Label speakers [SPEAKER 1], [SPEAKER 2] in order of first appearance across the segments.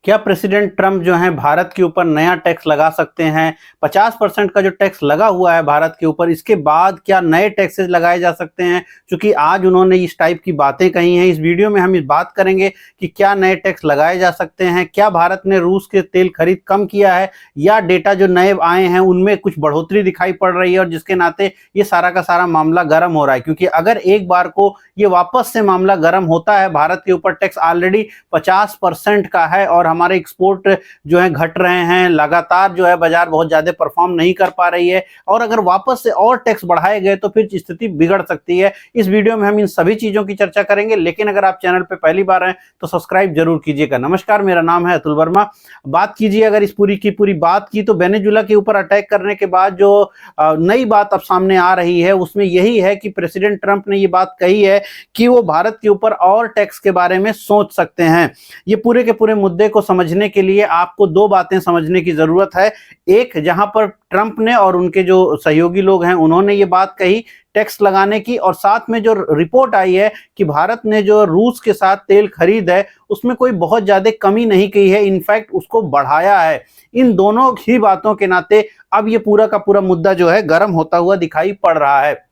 [SPEAKER 1] क्या president Trump जो हैं भारत के ऊपर नया टैक्स लगा सकते हैं? 50% का जो टैक्स लगा हुआ है भारत के ऊपर, इसके बाद क्या नए टैक्सेस लगाए जा सकते हैं? क्योंकि आज उन्होंने इस टाइप की बातें कही हैं। इस वीडियो में हम इस बात करेंगे कि क्या नए टैक्स लगाए जा सकते हैं, क्या भारत ने रूस के तेल खरीद कम किया है, या डेटा जो नए आए हैं उनमें कुछ बढ़ोतरी दिखाई पड़ रही है और जिसके नाते ये सारा का सारा मामला गर्म हो रहा है। क्योंकि अगर एक बार को ये वापस से मामला गर्म होता है, भारत के ऊपर टैक्स ऑलरेडी 50% का है और हमारे एक्सपोर्ट जो है घट रहे हैं, लगातार जो है बाजार बहुत ज्यादा परफॉर्म नहीं कर पा रही है, और अगर वापस से और टैक्स बढ़ाए गए तो फिर स्थिति बिगड़ सकती है। इस वीडियो में हम इन सभी चीजों की चर्चा करेंगे, लेकिन अगर आप चैनल पे पहली बार हैं तो सब्सक्राइब जरूर कीजिएगा। नमस्कार, मेरा नाम है अतुल वर्मा। बात कीजिए अगर इस पूरी की पूरी बात की तो वेनेजुला के ऊपर अटैक करने के बाद जो नई बात अब सामने आ रही है उसमें यही है कि प्रेसिडेंट ट्रंप ने ये बात कही है कि वो भारत के ऊपर और टैक्स के बारे में सोच सकते हैं। ये पूरे के पूरे मुद्दे को समझने के लिए आपको दो बातें समझने की जरूरत है। एक, जहां पर ट्रंप ने और उनके जो सहयोगी लोग हैं उन्होंने ये बात कही टैक्स लगाने की, और साथ में जो रिपोर्ट आई है कि भारत ने जो रूस के साथ तेल खरीद है उसमें कोई बहुत ज्यादा कमी नहीं की है, इनफैक्ट उसको बढ़ाया है। इन दोनों ही बातों के नाते अब ये पूरा का पूरा मुद्दा जो है गर्म होता हुआ दिखाई पड़ रहा है।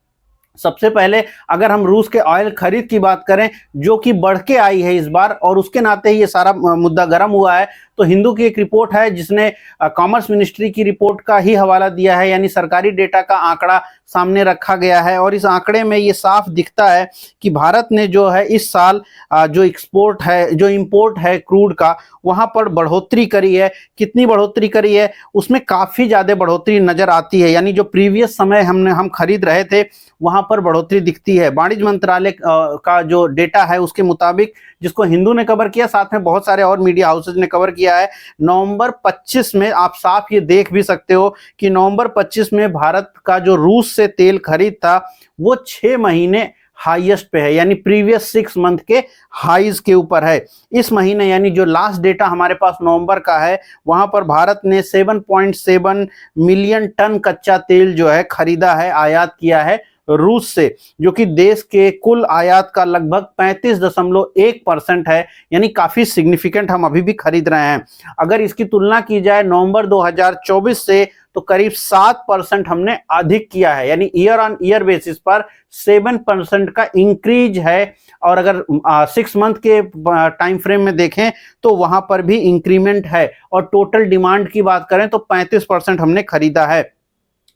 [SPEAKER 1] सबसे पहले अगर हम रूस के ऑयल खरीद की बात करें जो कि बढ़ के आई है इस बार, और उसके नाते ही ये सारा मुद्दा गर्म हुआ है, तो हिंदू की एक रिपोर्ट है जिसने कॉमर्स मिनिस्ट्री की रिपोर्ट का ही हवाला दिया है, यानी सरकारी डेटा का आंकड़ा सामने रखा गया है, और इस आंकड़े में ये साफ दिखता है कि भारत ने जो है इस साल जो एक्सपोर्ट है, जो इंपोर्ट है क्रूड का, वहां पर बढ़ोतरी करी है। कितनी बढ़ोतरी करी है? उसमें काफी ज्यादा बढ़ोतरी नजर आती है, यानी जो प्रीवियस समय हम खरीद रहे थे वहां पर बढ़ोतरी दिखती है। वाणिज्य मंत्रालय का जो डेटा है उसके मुताबिक, जिसको हिंदू ने कवर किया, साथ में बहुत सारे और मीडिया हाउसेज ने कवर किया है, नवंबर 25 में आप साफ ये देख भी सकते हो कि नवंबर 25 में भारत का जो रूस से तेल खरीद था वो 6 महीने हाईएस्ट पे है, यानी प्रीवियस 6 मंथ के हाईज के ऊपर है। इस महीने यानी जो लास्ट डेटा हमारे पास नवंबर का है, वहां पर भारत ने 7.7 मिलियन टन कच्चा तेल जो है खरीदा है, आयात किया है रूस से, जो कि देश के कुल आयात का लगभग 35.1% है, यानी काफी सिग्निफिकेंट हम अभी भी खरीद रहे हैं। अगर इसकी तुलना की जाए नवंबर 2024 से तो करीब 7% हमने अधिक किया है, यानी ईयर ऑन ईयर बेसिस पर 7% का इंक्रीज है। और अगर 6 मंथ के टाइम फ्रेम में देखें तो वहां पर भी इंक्रीमेंट है, और टोटल डिमांड की बात करें तो 35% हमने खरीदा है।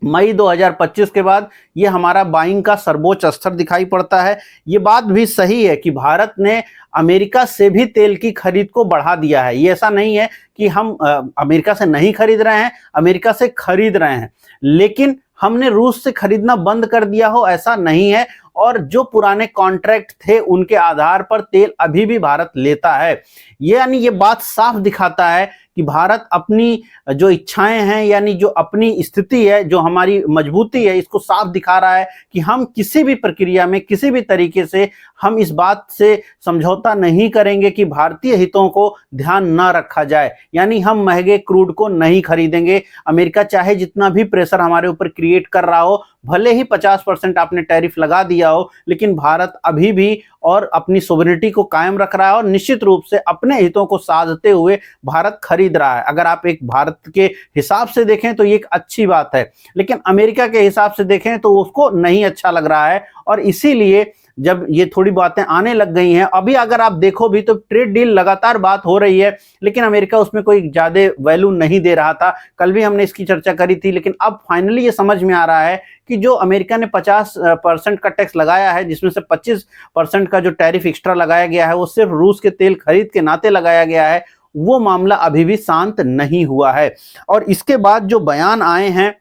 [SPEAKER 1] मई 2025 के बाद ये हमारा बाइंग का सर्वोच्च स्तर दिखाई पड़ता है। ये बात भी सही है कि भारत ने अमेरिका से भी तेल की खरीद को बढ़ा दिया है। ये ऐसा नहीं है कि हम अमेरिका से नहीं खरीद रहे हैं, अमेरिका से खरीद रहे हैं, लेकिन हमने रूस से खरीदना बंद कर दिया हो ऐसा नहीं है। और जो पुराने कॉन्ट्रैक्ट थे उनके आधार पर तेल अभी भी भारत लेता है। यानी ये बात साफ दिखाता है कि भारत अपनी जो इच्छाएं हैं, यानी जो अपनी स्थिति है, जो हमारी मजबूती है, इसको साफ दिखा रहा है कि हम किसी भी प्रक्रिया में, किसी भी तरीके से हम इस बात से समझौता नहीं करेंगे कि भारतीय हितों को ध्यान न रखा जाए। यानी हम महंगे क्रूड को नहीं खरीदेंगे। अमेरिका चाहे जितना भी प्रेशर हमारे ऊपर क्रिएट कर रहा हो, भले ही 50% आपने टैरिफ लगा दिया हो, लेकिन भारत अभी भी और अपनी सोवरेनिटी को कायम रख रहा है, और निश्चित रूप से अपने हितों को साधते हुए भारत खरीद रहा है। अगर आप एक भारत के हिसाब से देखें तो ये एक अच्छी बात है, लेकिन अमेरिका के हिसाब से देखें तो उसको नहीं अच्छा लग रहा है। और इसीलिए जब ये थोड़ी बातें आने लग गई हैं, अभी अगर आप देखो भी तो ट्रेड डील लगातार बात हो रही है, लेकिन अमेरिका उसमें कोई ज्यादा वैल्यू नहीं दे रहा था। कल भी हमने इसकी चर्चा करी थी, लेकिन अब फाइनली ये समझ में आ रहा है कि जो अमेरिका ने 50% का टैक्स लगाया है, जिसमें से 25% का जो टैरिफ एक्स्ट्रा लगाया गया है वो सिर्फ रूस के तेल खरीद के नाते लगाया गया है, वो मामला अभी भी शांत नहीं हुआ है। और इसके बाद जो बयान आए हैं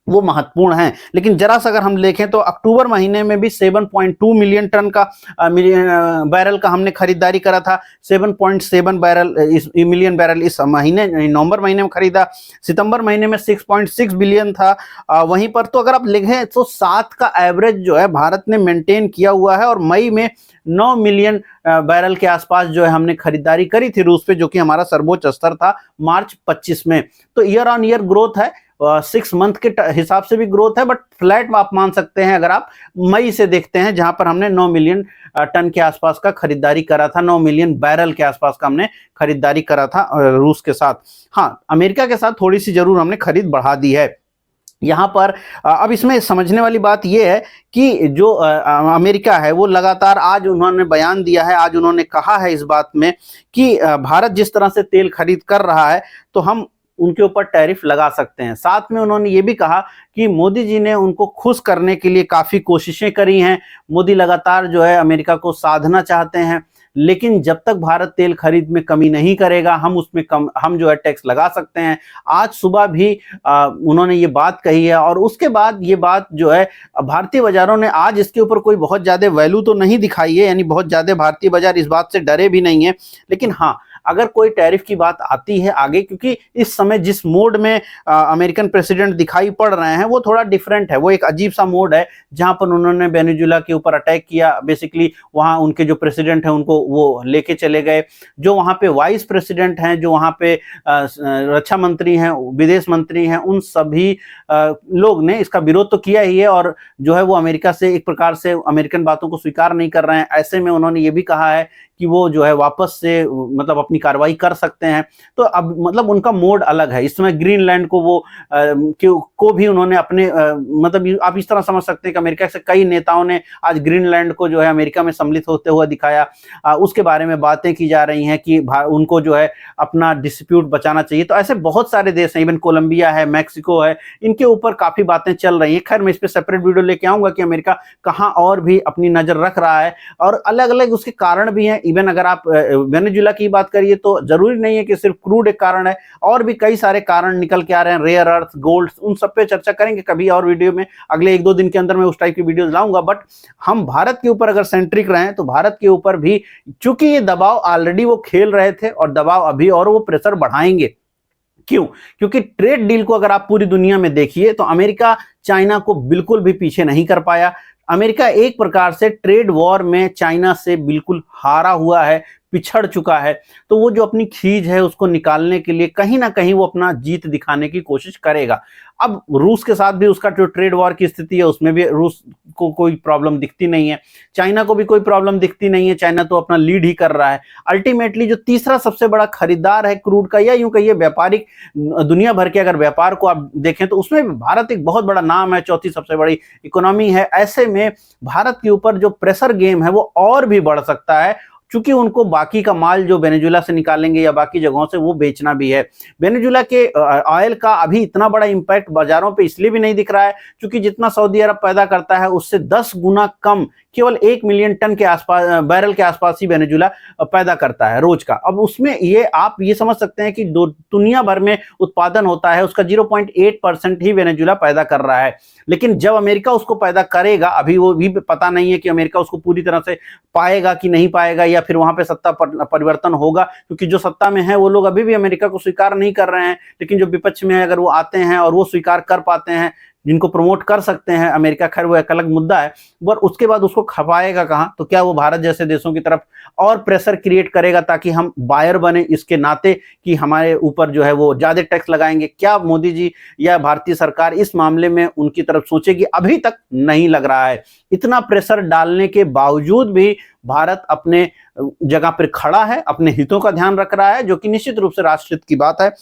[SPEAKER 1] वो महत्वपूर्ण हैं। लेकिन जरा सा अगर हम देखें तो अक्टूबर महीने में भी 7.2 मिलियन टन का बैरल का हमने खरीदारी करा था। 7.7 मिलियन बैरल इस महीने नवंबर महीने में खरीदा। सितंबर महीने में 6.6 बिलियन था। वहीं पर तो अगर आप लिखें तो 7 का एवरेज जो है भारत ने मेंटेन किया हुआ है, और मई में 9 मिलियन बैरल के आसपास जो है हमने खरीदारी करी थी रूस पे, जो कि हमारा सर्वोच्च स्तर था मार्च 25 में। तो ईयर ऑन ईयर ग्रोथ है, 6 मंथ के हिसाब से भी ग्रोथ है, बट फ्लैट आप मान सकते हैं अगर आप मई से देखते हैं, जहां पर हमने 9 मिलियन टन के आसपास का खरीदारी करा था, 9 मिलियन बैरल के आसपास का हमने खरीदारी करा था रूस के साथ। हाँ, अमेरिका के साथ थोड़ी सी जरूर हमने खरीद बढ़ा दी है यहाँ पर। अब इसमें समझने वाली बात यह है कि जो अमेरिका है वो लगातार, आज उन्होंने बयान दिया है, आज उन्होंने कहा है इस बात में कि भारत जिस तरह से तेल खरीद कर रहा है तो हम उनके ऊपर टैरिफ लगा सकते हैं। साथ में उन्होंने ये भी कहा कि मोदी जी ने उनको खुश करने के लिए काफी कोशिशें करी हैं। मोदी लगातार जो है अमेरिका को साधना चाहते हैं, लेकिन जब तक भारत तेल खरीद में कमी नहीं करेगा हम जो है टैक्स लगा सकते हैं। आज सुबह भी उन्होंने ये बात कही है, और उसके बाद ये बात जो है भारतीय बाजारों ने आज इसके ऊपर कोई बहुत ज्यादा वैल्यू तो नहीं दिखाई है, यानी बहुत ज्यादा भारतीय बाजार इस बात से डरे भी नहीं है। लेकिन हाँ, अगर कोई टैरिफ की बात आती है आगे, क्योंकि इस समय जिस मोड में अमेरिकन प्रेसिडेंट दिखाई पड़ रहे हैं वो थोड़ा डिफरेंट है, वो एक अजीब सा मोड है जहां पर उन्होंने वेनेजुएला के ऊपर अटैक किया। बेसिकली वहां उनके जो प्रेसिडेंट हैं उनको वो लेके चले गए, जो वहां पे वाइस प्रेसिडेंट हैं, जो वहां पे रक्षा मंत्री हैं, विदेश मंत्री हैं, उन सभी लोग ने इसका विरोध तो किया ही है, और जो है वो अमेरिका से एक प्रकार से अमेरिकन बातों को स्वीकार नहीं कर रहे हैं। ऐसे में उन्होंने ये भी कहा है कि वो जो है वापस से मतलब अपनी कार्रवाई कर सकते हैं। तो अब मतलब उनका मोड अलग है। इस समय ग्रीनलैंड को वो को भी उन्होंने अपने मतलब आप इस तरह समझ सकते हैं कि अमेरिका से कई नेताओं ने आज ग्रीनलैंड को जो है अमेरिका में सम्मिलित होते हुए दिखाया। उसके बारे में बातें की जा रही हैं कि उनको जो है अपना डिस्प्यूट बचाना चाहिए। तो ऐसे बहुत सारे देश हैं, इवन कोलंबिया है, मैक्सिको है, इनके ऊपर काफी बातें चल रही हैं। खैर, मैं इस पर सेपरेट वीडियो लेके आऊंगा कि अमेरिका कहाँ और भी अपनी नजर रख रहा है, और अलग अलग उसके कारण भी हैं। इवन अगर आप वेनेजुएला की बात करिए तो जरूरी नहीं है कि सिर्फ क्रूड एक कारण है, और भी कई सारे कारण निकल के आ रहे हैं, रेयर अर्थ, गोल्ड, उन सब पे चर्चा करेंगे कभी और वीडियो में। अगले 1-2 दिन के अंदर मैं उस टाइप की वीडियोस लाऊंगा। बट हम भारत के ऊपर अगर सेंट्रिक रहे तो भारत के ऊपर भी, चूंकि ये दबाव ऑलरेडी वो खेल रहे थे और दबाव अभी और वो प्रेशर बढ़ाएंगे। क्यों? क्योंकि ट्रेड डील को अगर आप पूरी दुनिया में देखिए तो अमेरिका चाइना को बिल्कुल भी पीछे नहीं कर पाया। अमेरिका एक प्रकार से ट्रेड वॉर में चाइना से बिल्कुल हारा हुआ है, पिछड़ चुका है। तो वो जो अपनी खींच है उसको निकालने के लिए कहीं ना कहीं वो अपना जीत दिखाने की कोशिश करेगा। अब रूस के साथ भी उसका जो ट्रेड वॉर की स्थिति है उसमें भी रूस को कोई प्रॉब्लम दिखती नहीं है, चाइना को भी कोई प्रॉब्लम दिखती नहीं है। चाइना तो अपना लीड ही कर रहा है। अल्टीमेटली जो तीसरा सबसे बड़ा खरीदार है क्रूड का, या यूं कहिए व्यापारिक दुनिया भर के अगर व्यापार को आप देखें तो उसमें भी भारत एक बहुत बड़ा नाम है, चौथी सबसे बड़ी इकोनॉमी है। ऐसे में भारत के ऊपर जो प्रेशर गेम है वो और भी बढ़ सकता है, क्योंकि उनको बाकी का माल जो वेनेजुएला से निकालेंगे या बाकी जगहों से वो बेचना भी है। वेनेजुएला के ऑयल का अभी इतना बड़ा इंपैक्ट बाजारों पे इसलिए भी नहीं दिख रहा है क्योंकि जितना सऊदी अरब पैदा करता है उससे 10 गुना कम, केवल 1 मिलियन टन के आसपास, बैरल के आसपास ही वेनेजुएला पैदा करता है रोज का। अब उसमें ये आप ये समझ सकते हैं कि दुनिया भर में उत्पादन होता है उसका 0.8% ही वेनेजुएला पैदा कर रहा है। लेकिन जब अमेरिका उसको पैदा करेगा, अभी वो भी पता नहीं है कि अमेरिका उसको पूरी तरह से पाएगा कि नहीं पाएगा, या फिर वहां पे सत्ता परिवर्तन होगा, क्योंकि जो सत्ता में है वो लोग अभी भी अमेरिका को स्वीकार नहीं कर रहे हैं। लेकिन जो विपक्ष में है अगर वो आते हैं और वो स्वीकार कर पाते हैं, जिनको प्रमोट कर सकते हैं अमेरिका, खैर वो एक अलग मुद्दा है, पर उसके बाद उसको खपाएगा कहां? तो क्या वो भारत जैसे देशों की तरफ और प्रेशर क्रिएट करेगा ताकि हम बायर बने इसके नाते कि हमारे ऊपर जो है वो ज्यादा टैक्स लगाएंगे? क्या मोदी जी या भारतीय सरकार इस मामले में उनकी तरफ सोचेगी? अभी तक नहीं लग रहा है। इतना प्रेशर डालने के बावजूद भी भारत अपने जगह पर खड़ा है, अपने हितों का ध्यान रख रहा है, जो कि निश्चित रूप से राष्ट्रहित की बात है,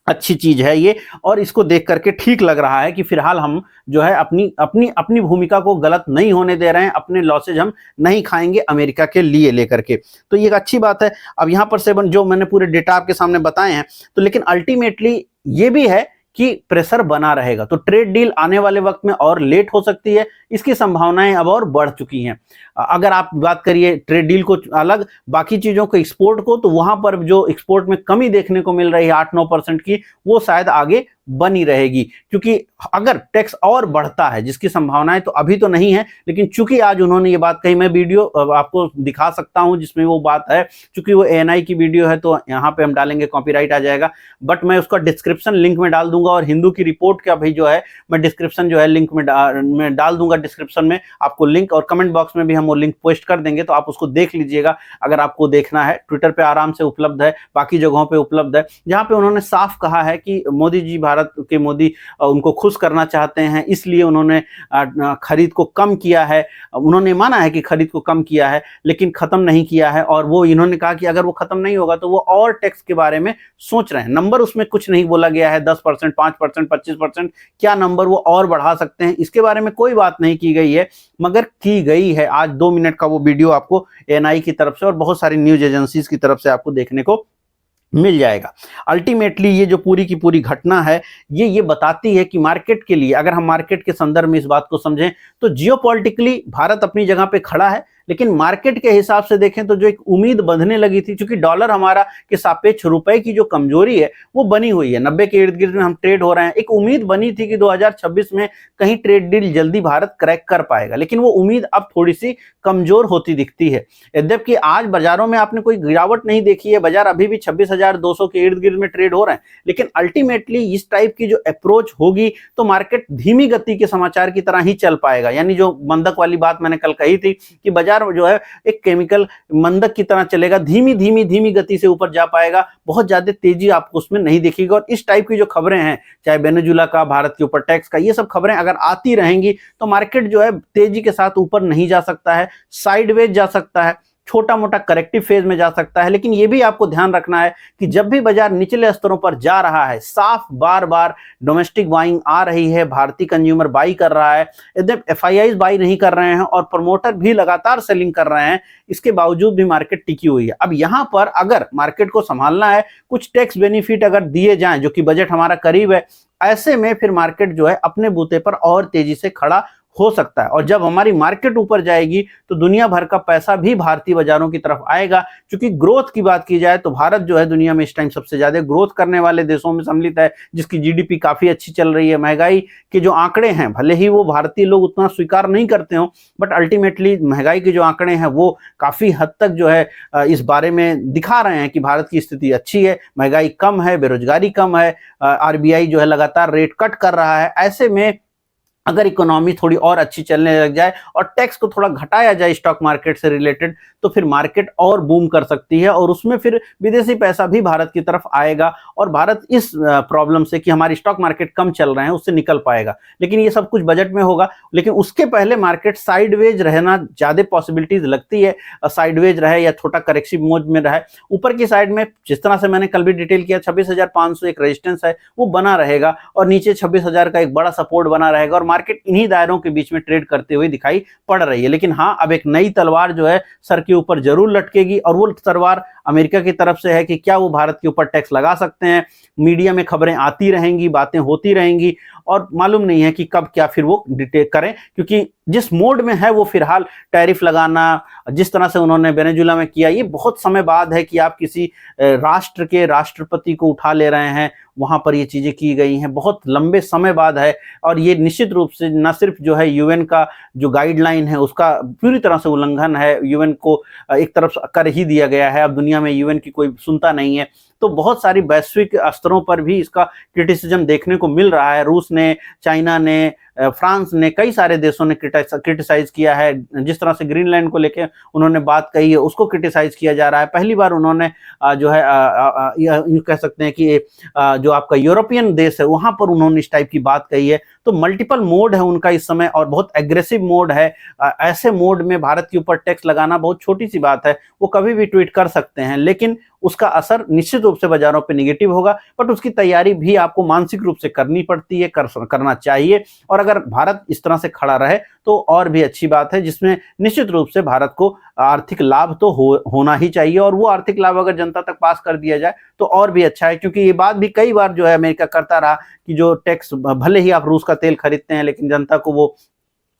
[SPEAKER 1] अच्छी चीज है ये। और इसको देख करके ठीक लग रहा है कि फिलहाल हम जो है अपनी अपनी अपनी भूमिका को गलत नहीं होने दे रहे हैं, अपने लॉसेज हम नहीं खाएंगे अमेरिका के लिए लेकर के। तो ये एक अच्छी बात है। अब यहां पर से जो मैंने पूरे डेटा आपके सामने बताए हैं, तो लेकिन अल्टीमेटली ये भी है कि प्रेशर बना रहेगा। तो ट्रेड डील आने वाले वक्त में और लेट हो सकती है, इसकी संभावनाएं अब और बढ़ चुकी हैं। अगर आप बात करिए ट्रेड डील को अलग, बाकी चीजों को, एक्सपोर्ट को, तो वहां पर जो एक्सपोर्ट में कमी देखने को मिल रही है 8-9% की, वो शायद आगे बनी रहेगी। क्योंकि अगर टैक्स और बढ़ता है, जिसकी संभावनाएं तो अभी तो नहीं है, लेकिन चूंकि आज उन्होंने ये बात कही, मैं वीडियो आपको दिखा सकता हूं जिसमें वो बात है। चूंकि वो ANI की वीडियो है तो यहाँ पे हम डालेंगे कॉपीराइट आ जाएगा, बट मैं उसका डिस्क्रिप्शन लिंक में डाल दूंगा, और हिंदू की रिपोर्ट का भी जो है मैं डिस्क्रिप्शन जो है लिंक में डाल दूंगा, डिस्क्रिप्शन में आपको लिंक, और कमेंट बॉक्स में भी हम वो लिंक पोस्ट कर देंगे, तो आप उसको देख लीजिएगा अगर आपको देखना है। ट्विटर पे आराम से उपलब्ध है, बाकी जगहों पे उपलब्ध है, जहाँ पे उन्होंने साफ कहा है कि मोदी जी, भारत के मोदी उनको खुश करना चाहते हैं, इसलिए उन्होंने खरीद को कम किया है। उन्होंने माना है कि खरीद को कम किया है, लेकिन खत्म नहीं किया है। और वो इन्होंने कहा कि अगर वो खत्म नहीं होगा तो वो और टैक्स के बारे में सोच रहे हैं। नंबर उसमें कुछ नहीं बोला गया है, 10%, 5%, 25%, क्या नंबर वो और बढ़ा सकते हैं, इसके बारे में कोई बात नहीं की गई है, मगर की गई है। आज 2 मिनट का वो वीडियो आपको एएनआई की तरफ से और बहुत सारी न्यूज एजेंसीज की तरफ से आपको देखने को मिल जाएगा। अल्टीमेटली ये जो पूरी की पूरी घटना है, ये बताती है कि मार्केट के लिए, अगर हम मार्केट के संदर्भ में इस बात को समझें, तो जियोपॉलिटिकली भारत अपनी जगह पे खड़ा है, लेकिन मार्केट के हिसाब से देखें तो जो एक उम्मीद बंधने लगी थी, क्योंकि डॉलर हमारा के सापेक्ष रुपए की जो कमजोरी है वो बनी हुई है, 90 के इर्द गिर्द में हम ट्रेड हो रहे हैं। एक उम्मीद बनी थी कि 2026 में कहीं ट्रेड डील जल्दी भारत क्रैक कर पाएगा, लेकिन वो उम्मीद अब थोड़ी सी कमजोर होती दिखती है। यद्यपि आज बाजारों में आपने कोई गिरावट नहीं देखी है, बाजार अभी भी 26,200 के इर्द गिर्द में ट्रेड हो रहे हैं, लेकिन अल्टीमेटली इस टाइप की जो अप्रोच होगी तो मार्केट धीमी गति के समाचार की तरह ही चल पाएगा। यानी जो मंदक वाली बात मैंने कल कही थी कि बाजार जो है एक केमिकल मंदक की तरह चलेगा, धीमी गति से ऊपर जा पाएगा, बहुत ज्यादा तेजी आपको उसमें नहीं दिखेगी। और इस टाइप की जो खबरें हैं, चाहे वेनेजुला का, भारत के ऊपर टैक्स का, ये सब खबरें अगर आती रहेंगी तो मार्केट जो है तेजी के साथ ऊपर नहीं जा सकता है, साइडवेज जा सकता है, छोटा मोटा करेक्टिव फेज में जा सकता है। लेकिन यह भी आपको ध्यान रखना है कि जब भी बाजार निचले स्तरों पर जा रहा है, साफ बार बार डोमेस्टिक बाइंग आ रही है, भारतीय कंज्यूमर बाई कर रहा है, एकदम एफआईआईज बाई नहीं कर रहे हैं और प्रमोटर भी लगातार सेलिंग कर रहे हैं, इसके बावजूद भी मार्केट टिकी हुई है। अब यहां पर अगर मार्केट को संभालना है, कुछ टैक्स बेनिफिट अगर दिए जाएं, जो कि बजट हमारा करीब है, ऐसे में फिर मार्केट जो है अपने बूते पर और तेजी से खड़ा हो सकता है। और जब हमारी मार्केट ऊपर जाएगी तो दुनिया भर का पैसा भी भारतीय बाजारों की तरफ आएगा। क्योंकि ग्रोथ की बात की जाए तो भारत जो है दुनिया में इस टाइम सबसे ज्यादा ग्रोथ करने वाले देशों में सम्मिलित है, जिसकी जीडीपी काफी अच्छी चल रही है। महंगाई के जो आंकड़े हैं, भले ही वो भारतीय लोग उतना स्वीकार नहीं करते हो, बट अल्टीमेटली महंगाई के जो आंकड़े हैं वो काफी हद तक जो है इस बारे में दिखा रहे हैं कि भारत की स्थिति अच्छी है, महंगाई कम है, बेरोजगारी कम है, आरबीआई जो है लगातार रेट कट कर रहा है। ऐसे में अगर इकोनॉमी थोड़ी और अच्छी चलने लग जाए और टैक्स को थोड़ा घटाया जाए स्टॉक मार्केट से रिलेटेड, तो फिर मार्केट और बूम कर सकती है और उसमें फिर विदेशी पैसा भी भारत की तरफ आएगा और भारत इस प्रॉब्लम से कि हमारी स्टॉक मार्केट कम चल रहे हैं उससे निकल पाएगा। लेकिन ये सब कुछ बजट में होगा, लेकिन उसके पहले मार्केट साइडवेज रहना ज्यादा पॉसिबिलिटीज लगती है, साइडवेज रहे या छोटा करेक्टिव मोड में रहे। ऊपर की साइड में जिस तरह से मैंने कल भी डिटेल किया, 26,500 एक रेजिस्टेंस है वो बना रहेगा और नीचे 26,000 का एक बड़ा सपोर्ट बना रहेगा और मार्केट इन्हीं दायरों के बीच में ट्रेड करते हुए दिखाई पड़ रही है। लेकिन हाँ, अब एक नई तलवार जो है सर के ऊपर जरूर लटकेगी और वो तलवार अमेरिका की तरफ से है कि क्या वो भारत के ऊपर टैक्स लगा सकते हैं। मीडिया में खबरें आती रहेंगी, बातें होती रहेंगी और मालूम नहीं है कि कब क्या फिर वो डिटेक्ट करें, क्योंकि जिस मोड में है वो फिलहाल टैरिफ लगाना, जिस तरह से उन्होंने वेनेजुला में किया, ये बहुत समय बाद है कि आप किसी राष्ट्र के राष्ट्रपति को उठा ले रहे हैं, वहां पर ये चीजें की गई हैं, बहुत लंबे समय बाद है। और ये निश्चित रूप से न सिर्फ जो है यूएन का जो गाइडलाइन है उसका पूरी तरह से उल्लंघन है, यूएन को एक तरफ कर ही दिया गया है, अब दुनिया में यूएन की कोई सुनता नहीं है। तो बहुत सारी वैश्विक स्तरों पर भी इसका क्रिटिसिज्म देखने को मिल रहा है। रूस ने, चाइना ने, फ्रांस ने, कई सारे देशों ने क्रिटिसाइज किया है। जिस तरह से ग्रीनलैंड को लेकर उन्होंने बात कही है उसको क्रिटिसाइज किया जा रहा है। पहली बार उन्होंने जो है यूं कह सकते हैं कि जो आपका यूरोपियन देश है वहां पर उन्होंने इस टाइप की बात कही है। तो मल्टीपल मोड है उनका इस समय और बहुत एग्रेसिव मोड है। ऐसे मोड में भारत के ऊपर टैक्स लगाना बहुत छोटी सी बात है, वो कभी भी ट्वीट कर सकते हैं, लेकिन उसका असर निश्चित रूप से बाजारों पे नेगेटिव होगा। बट उसकी तैयारी भी आपको मानसिक रूप से करनी पड़ती है, करना चाहिए। और अगर भारत इस तरह से खड़ा रहे तो और भी अच्छी बात है, जिसमें निश्चित रूप से भारत को आर्थिक लाभ तो होना ही चाहिए और वो आर्थिक लाभ अगर जनता तक पास कर दिया जाए तो और भी अच्छा है। क्योंकि ये बात भी कई बार जो है अमेरिका करता रहा कि जो टैक्स, भले ही आप रूस का तेल खरीदते हैं लेकिन जनता को वो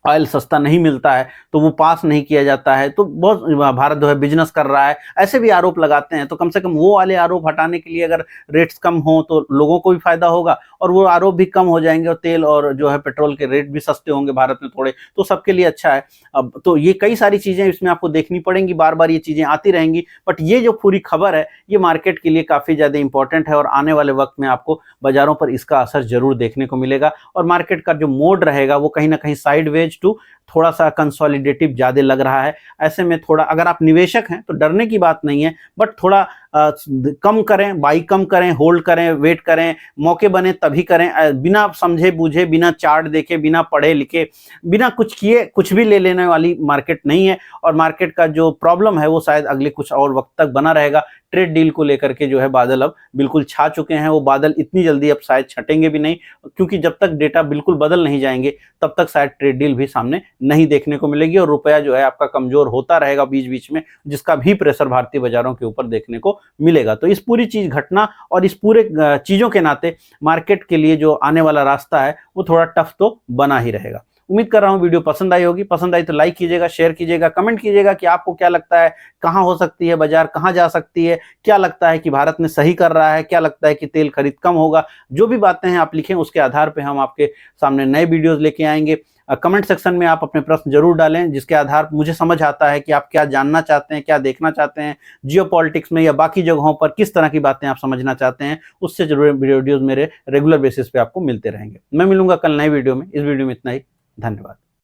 [SPEAKER 1] ऑयल सस्ता नहीं मिलता है तो वो पास नहीं किया जाता है, तो बहुत भारत जो है बिजनेस कर रहा है, ऐसे भी आरोप लगाते हैं। तो कम से कम वो वाले आरोप हटाने के लिए अगर रेट्स कम हो तो लोगों को भी फायदा होगा और वो आरोप भी कम हो जाएंगे और तेल और जो है पेट्रोल के रेट भी सस्ते होंगे भारत में थोड़े, तो सबके लिए अच्छा है। अब तो ये कई सारी चीजें इसमें आपको देखनी पड़ेंगी, बार बार ये चीजें आती रहेंगी। बट ये जो पूरी खबर है ये मार्केट के लिए काफी ज्यादा इंपॉर्टेंट है और आने वाले वक्त में आपको बाजारों पर इसका असर जरूर देखने को मिलेगा और मार्केट का जो मोड रहेगा वो कहीं ना कहीं साइडवेज टू थोड़ा सा कंसोलिडेटिव ज़्यादा लग रहा है। ऐसे में थोड़ा अगर आप निवेशक हैं तो डरने की बात नहीं है, बट थोड़ा कम करें, बाई कम करें, होल्ड करें, वेट करें, मौके बने तभी करें। बिना समझे बूझे, बिना चार्ट देखे, बिना पढ़े लिखे, बिना कुछ किए कुछ भी ले लेने वाली मार्केट नहीं है। और मार्केट का जो प्रॉब्लम है वो शायद अगले कुछ और वक्त तक बना रहेगा। ट्रेड डील को लेकर के जो है बादल अब बिल्कुल छा चुके हैं। वो बादल इतनी जल्दी अब शायद छटेंगे भी नहीं, क्योंकि जब तक डेटा बिल्कुल बदल नहीं जाएंगे तब तक शायद ट्रेड डील भी सामने नहीं देखने को मिलेगी और रुपया जो है आपका कमजोर होता रहेगा बीच बीच में, जिसका भी प्रेशर भारतीय बाजारों के ऊपर देखने को मिलेगा। तो इस पूरी चीज घटना और इस पूरे चीजों के नाते मार्केट के लिए जो आने वाला रास्ता है वो थोड़ा टफ तो बना ही रहेगा। उम्मीद कर रहा हूं वीडियो पसंद आई होगी। पसंद आई तो लाइक कीजिएगा, शेयर कीजिएगा, कमेंट कीजिएगा कि आपको क्या लगता है, कहां हो सकती है बाजार, कहां जा सकती है, क्या लगता है कि भारत में सही कर रहा है, क्या लगता है कि तेल खरीद कम होगा। जो भी बातें हैं आप लिखें, उसके आधार पर हम आपके सामने नए वीडियोज लेके आएंगे। कमेंट सेक्शन में आप अपने प्रश्न जरूर डालें, जिसके आधार पर मुझे समझ आता है कि आप क्या जानना चाहते हैं, क्या देखना चाहते हैं, जियोपॉलिटिक्स में या बाकी जगहों पर किस तरह की बातें आप समझना चाहते हैं। उससे जरूर वीडियोज मेरे रेगुलर बेसिस पे आपको मिलते रहेंगे। मैं मिलूंगा कल नए वीडियो में। इस वीडियो में इतना ही। धन्यवाद।